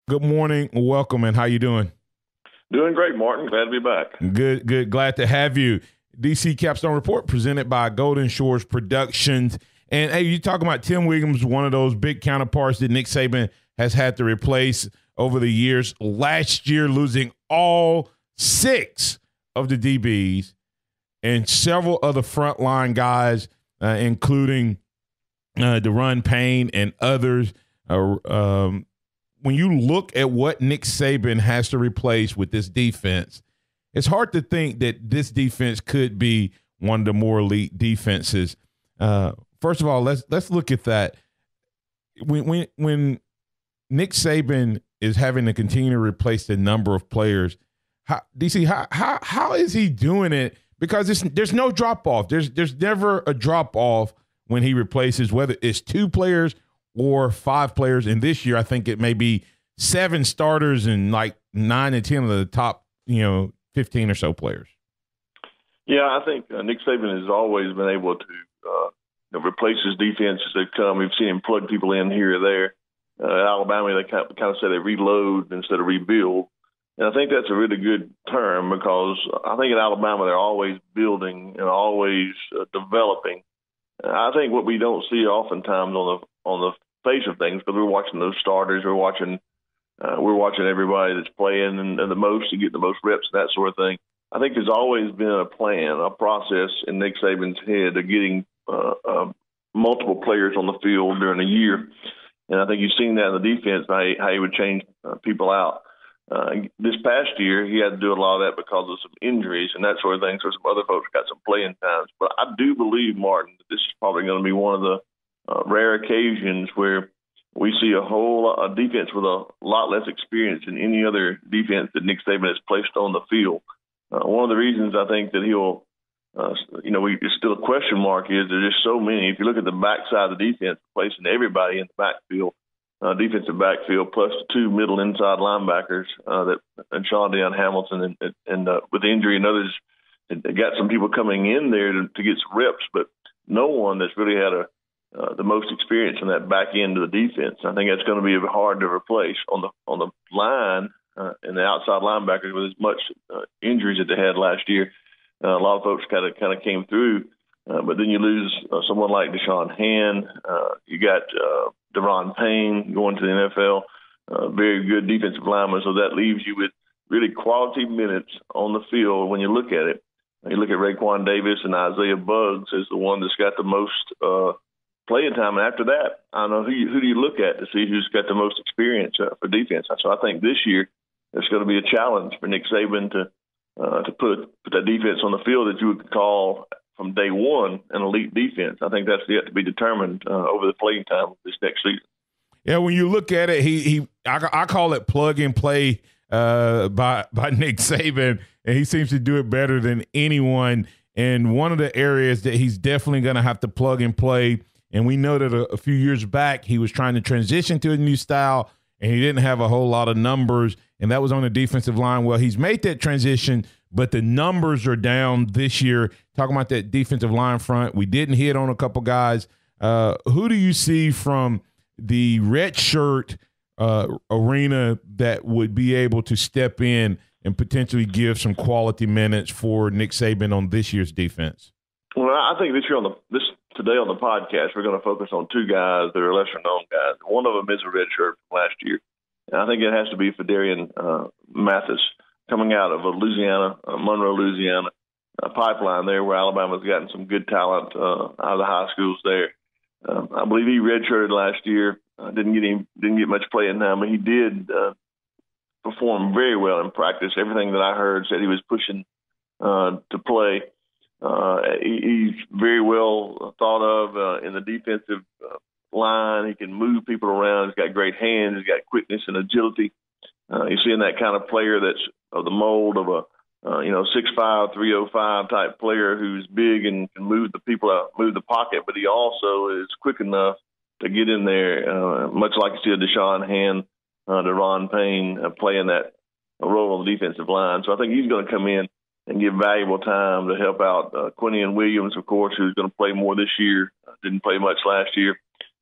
Good morning. Welcome, and how you doing? Doing great, Martin. Glad to be back. Good. Glad to have you. DC Capstone Report presented by Golden Shores Productions. And, hey, you talking about Tim Williams, one of those big counterparts that Nick Saban has had to replace over the years. Last year, losing all 6 of the DBs and several other frontline guys, including Deron Payne and others. When you look at what Nick Saban has to replace with this defense, it's hard to think that this defense could be one of the more elite defenses. First of all, let's look at that. When Nick Saban is having to continue to replace the number of players, how is he doing it? Because there's no drop off. There's never a drop off when he replaces, whether it's 2 players or 5 players. And this year, I think it may be 7 starters and like 9 and 10 of the top, 15 or so players. Yeah, I think Nick Saban has always been able to replace his defense as they've come. We've seen him plug people in here or there. At Alabama, they kind of say they reload instead of rebuild. And I think that's a really good term because I think at Alabama they're always building and always developing. I think what we don't see oftentimes on the face of things, because we're watching those starters, we're watching everybody that's playing and the most to get the most reps and that sort of thing. I think there's always been a plan, a process in Nick Saban's head of getting multiple players on the field during a year. And I think you've seen that in the defense, how he would change people out. This past year, he had to do a lot of that because of some injuries and that sort of thing. So some other folks got some playing times. But I do believe, Martin, that this is probably going to be one of the rare occasions where we see a defense with a lot less experience than any other defense that Nick Saban has placed on the field. One of the reasons I think that he'll, it's still a question mark is there's just so many. If you look at the backside of the defense, placing everybody in the backfield, defensive backfield, plus the 2 middle inside linebackers and Sean Deion Hamilton, and with injury and others, they got some people coming in there to get some reps, but no one that's really had the most experience in that back end of the defense. I think that's going to be hard to replace on the line and the outside linebackers with as much injuries that they had last year. A lot of folks kind of came through, but then you lose someone like Deshaun Hand. You got Deron Payne going to the NFL, very good defensive lineman. So that leaves you with really quality minutes on the field when you look at it. You look at Raekwon Davis and Isaiah Buggs as the one that's got the most playing time. And after that, I don't know who do you look at to see who's got the most experience for defense. So I think this year it's going to be a challenge for Nick Saban to put that defense on the field that you would call from day one an elite defense. I think that's yet to be determined over the playing time of this next season. Yeah, when you look at it, I call it plug and play by Nick Saban, and he seems to do it better than anyone. And one of the areas that he's definitely going to have to plug and play, and we know that a few years back he was trying to transition to a new style, and he didn't have a whole lot of numbers, and that was on the defensive line. Well, he's made that transition, but the numbers are down this year. Talking about that defensive line front, we didn't hit on a couple guys. Who do you see from the red shirt arena that would be able to step in and potentially give some quality minutes for Nick Saban on this year's defense? Well, I think today on the podcast, we're going to focus on 2 guys that are lesser known guys. One of them is a red shirt from last year. And I think it has to be Fidarian Mathis, coming out of Louisiana, Monroe, Louisiana, pipeline there where Alabama's gotten some good talent out of the high schools there. I believe he redshirted last year. Didn't get much playing time, but he did perform very well in practice. Everything that I heard said he was pushing to play. He's very well thought of in the defensive line. He can move people around. He's got great hands. He's got quickness and agility. You're seeing that kind of player that's of the mold of a 6'5", 305 type player who's big and can move the people out, move the pocket, but he also is quick enough to get in there, much like you see a Deshaun Hand, Deron Payne playing that role on the defensive line. So I think he's going to come in and give valuable time to help out Quinion Williams, of course, who's going to play more this year, didn't play much last year,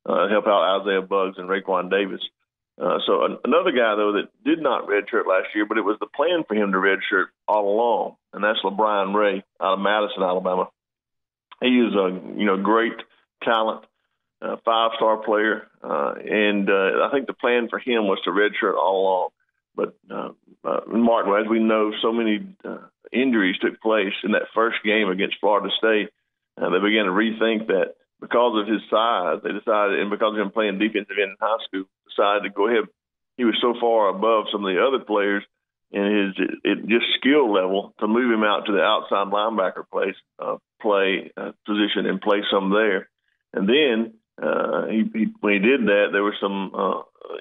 help out Isaiah Buggs and Raekwon Davis. So another guy, though, that did not redshirt last year, but it was the plan for him to redshirt all along, and that's LeBron Ray out of Madison, Alabama. He is a great talent, five-star player, and I think the plan for him was to redshirt all along. But Martin, as we know, so many injuries took place in that first game against Florida State. They began to rethink that because of his size. They decided, and because of him playing defensive end in high school, decided to go ahead. He was so far above some of the other players in his just skill level to move him out to the outside linebacker play position and play some there. And then when he did that, there were some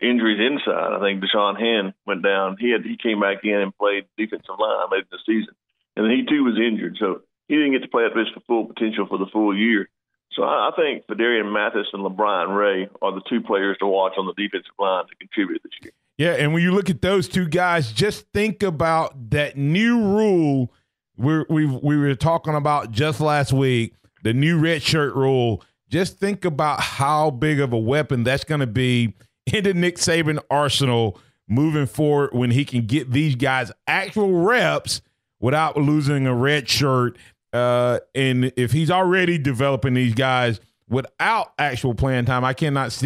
injuries inside. I think Deshaun Hand went down. He came back in and played defensive line late in the season, and then he too was injured, so he didn't get to play at this full potential for the full year. So I think Fadarian Mathis and LeBron Ray are the two players to watch on the defensive line to contribute this year. Yeah, and when you look at those two guys, just think about that new rule we were talking about just last week, the new red shirt rule. Just think about how big of a weapon that's going to be in the Nick Saban arsenal moving forward when he can get these guys actual reps without losing a red shirt. And if he's already developing these guys without actual playing time, I cannot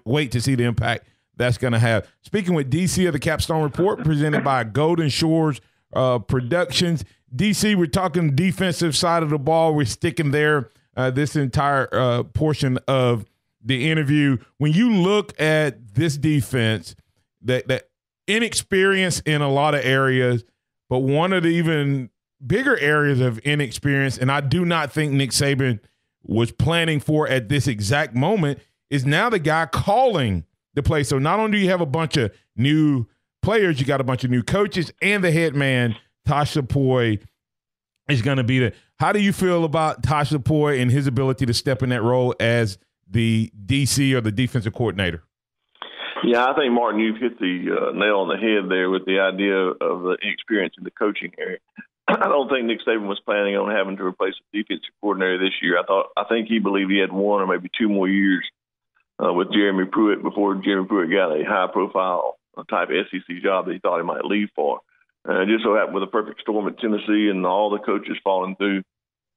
wait to see the impact that's going to have. Speaking with DC of the Capstone Report, presented by Golden Shores Productions. DC, we're talking defensive side of the ball. We're sticking there this entire portion of the interview. When you look at this defense, that inexperience in a lot of areas, but one of the even bigger areas of inexperience, and I do not think Nick Saban was planning for at this exact moment, is now the guy calling the play. So not only do you have a bunch of new players, you got a bunch of new coaches, and the head man, Tosh Lupoi, is going to be there. How do you feel about Tosh Lupoi and his ability to step in that role as the DC or the defensive coordinator? Yeah, I think, Martin, you've hit the nail on the head there with the idea of the experience in the coaching area. I don't think Nick Saban was planning on having to replace a defensive coordinator this year. I think he believed he had one or maybe two more years with Jeremy Pruitt before Jeremy Pruitt got a high-profile type SEC job that he thought he might leave for. It just so happened with a perfect storm at Tennessee and all the coaches falling through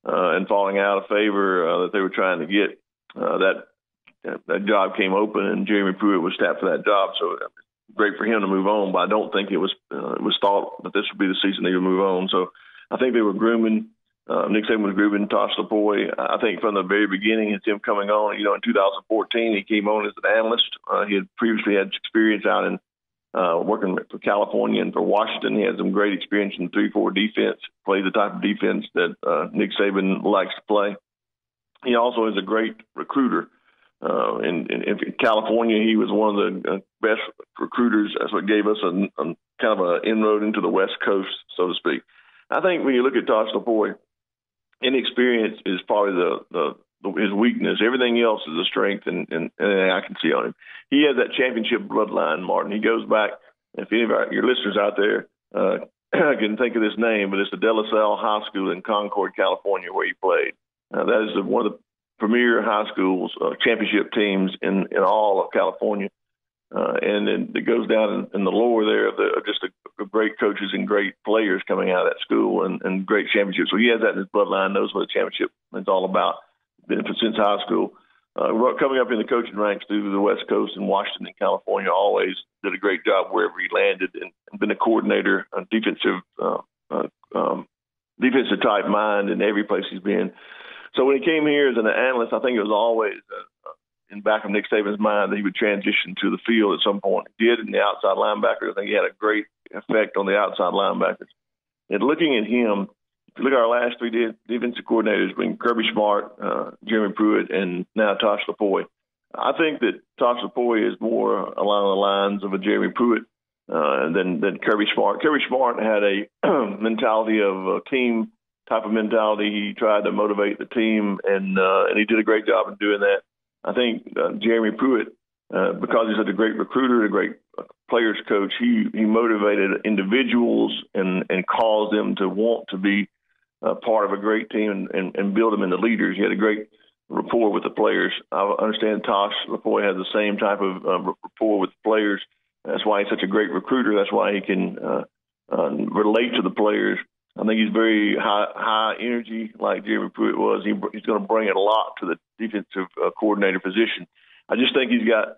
and falling out of favor that they were trying to get, that job came open and Jeremy Pruitt was tapped for that job. So great for him to move on, but I don't think it was thought that this would be the season they would move on. So I think they were grooming. Nick Saban was grooming Tosh Lupoi. I think from the very beginning, it's him coming on. In 2014, he came on as an analyst. He had previously had experience out in working for California and for Washington. He had some great experience in 3-4 defense, played the type of defense that Nick Saban likes to play. He also is a great recruiter. In California, he was one of the best recruiters. That's what gave us a kind of an inroad into the West Coast, so to speak. I think when you look at Tosh Lupoi, inexperience is probably his weakness. Everything else is a strength, and I can see on him. He has that championship bloodline, Martin. He goes back. If any of your listeners out there can think of this name, but it's the De La Salle High School in Concord, California, where he played. That is one of the premier high schools, championship teams in all of California. And then it goes down in the lower there of just great coaches and great players coming out of that school and great championships. So he has that in his bloodline, knows what a championship is all about. Been since high school. Coming up in the coaching ranks through the West Coast and Washington and California, always did a great job wherever he landed and been a coordinator, a defensive type mind in every place he's been. So when he came here as an analyst, I think it was always in back of Nick Saban's mind that he would transition to the field at some point. He did in the outside linebackers. I think he had a great effect on the outside linebackers. And looking at him, if you look at our last three defensive coordinators, between Kirby Smart, Jeremy Pruitt, and now Tosh Lupoi, I think that Tosh Lupoi is more along the lines of a Jeremy Pruitt than Kirby Smart. Kirby Smart had a mentality of a team type of mentality. He tried to motivate the team, and he did a great job in doing that. I think Jeremy Pruitt, because he's such a great recruiter, a great players coach, he motivated individuals and caused them to want to be part of a great team and build them into leaders. He had a great rapport with the players. I understand Tosh Lupoi has the same type of rapport with the players. That's why he's such a great recruiter. That's why he can relate to the players. I think he's very high energy, like Jeremy Pruitt was. He's going to bring a lot to the defensive coordinator position. I just think he's got,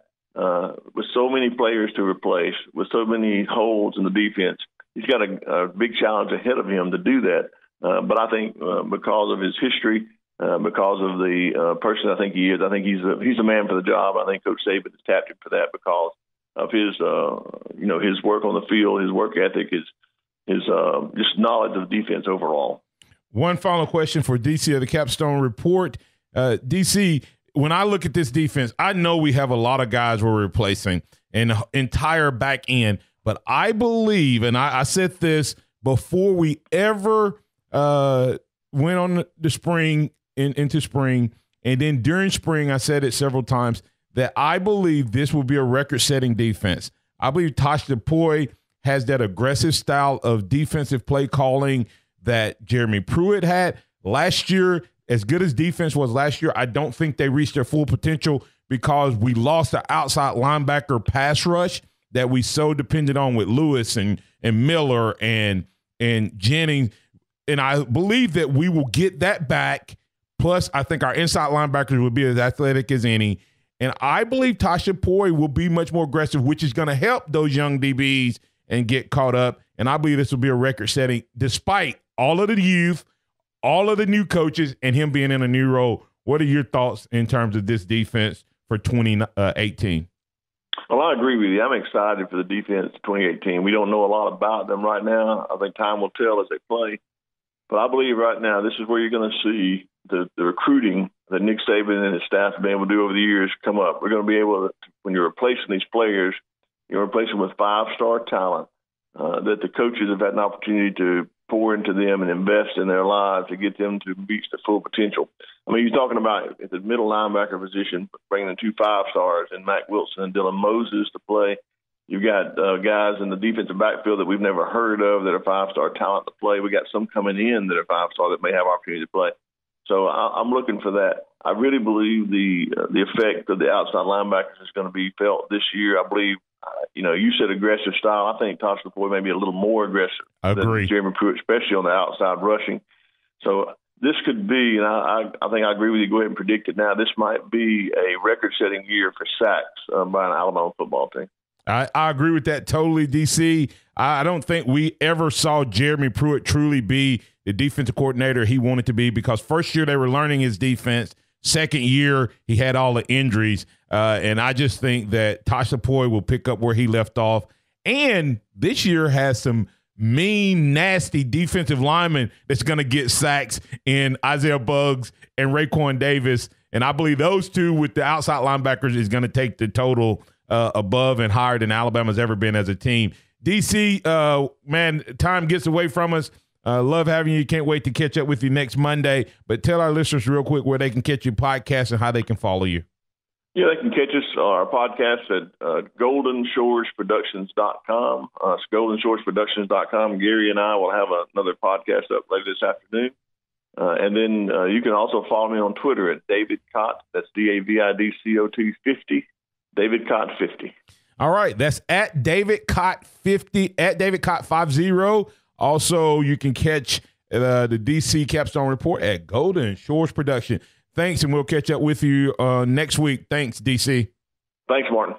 with so many players to replace, with so many holes in the defense, he's got a big challenge ahead of him to do that. But I think because of his history, because of the person I think he is, I think he's a man for the job. I think Coach Saban has tapped him for that because of his his work on the field, his work ethic, his just knowledge of defense overall. One final question for DC of the Capstone Report. DC, when I look at this defense, I know we have a lot of guys we're replacing and entire back end, but I believe, and I said this before we ever went on the spring, into spring, and then during spring, I said it several times, that I believe this will be a record-setting defense. I believe Tosh Lupoi has that aggressive style of defensive play calling that Jeremy Pruitt had. Last year, as good as defense was last year, I don't think they reached their full potential because we lost the outside linebacker pass rush that we so depended on with Lewis and Miller and Jennings. And I believe that we will get that back. Plus, I think our inside linebackers will be as athletic as any. And I believe Tosh Lupoi will be much more aggressive, which is going to help those young DBs and get caught up. And I believe this will be a record-setting despite all of the youth, all of the new coaches, and him being in a new role. What are your thoughts in terms of this defense for 2018? Well, I agree with you. I'm excited for the defense 2018. We don't know a lot about them right now. I think time will tell as they play. But I believe right now this is where you're going to see the recruiting that Nick Saban and his staff have been able to do over the years come up. We're going to be able to, when you're replacing these players, you're replacing with five-star talent that the coaches have had an opportunity to pour into them and invest in their lives to get them to reach their full potential. I mean, you're talking about at the middle linebacker position, bringing in 2 5-stars and Mac Wilson and Dylan Moses to play. You've got guys in the defensive backfield that we've never heard of that are 5-star talent to play. We got some coming in that are 5-star that may have opportunity to play. So I'm looking for that. I really believe the effect of the outside linebackers is going to be felt this year. I believe, you said aggressive style. I think Tosh Lupoi may be a little more aggressive than Jeremy Pruitt, especially on the outside rushing. So this could be, and I think I agree with you, go ahead and predict it now, this might be a record-setting year for sacks by an Alabama football team. I agree with that totally, DC. I don't think we ever saw Jeremy Pruitt truly be the defensive coordinator he wanted to be because first year they were learning his defense. Second year, he had all the injuries. And I just think that Tosh Lupoi will pick up where he left off. And this year has some mean, nasty defensive linemen that's going to get sacks in Isaiah Buggs and Raekwon Davis. And I believe those two with the outside linebackers is going to take the total above and higher than Alabama's ever been as a team. DC, man, time gets away from us. Love having you. Can't wait to catch up with you next Monday. But tell our listeners real quick where they can catch your podcast and how they can follow you. Yeah, they can catch us, our podcast at GoldenShoresProductions.com. It's GoldenShoresProductions.com. Gary and I will have another podcast up later this afternoon. And then you can also follow me on Twitter at David Cott. That's DAVIDCOT 50. David Cott 50. All right. That's at David Cott 50, at David Cott 50. Also, you can catch the DC Capstone Report at Golden Shores Production. Thanks, and we'll catch up with you next week. Thanks, DC. Thanks, Martin.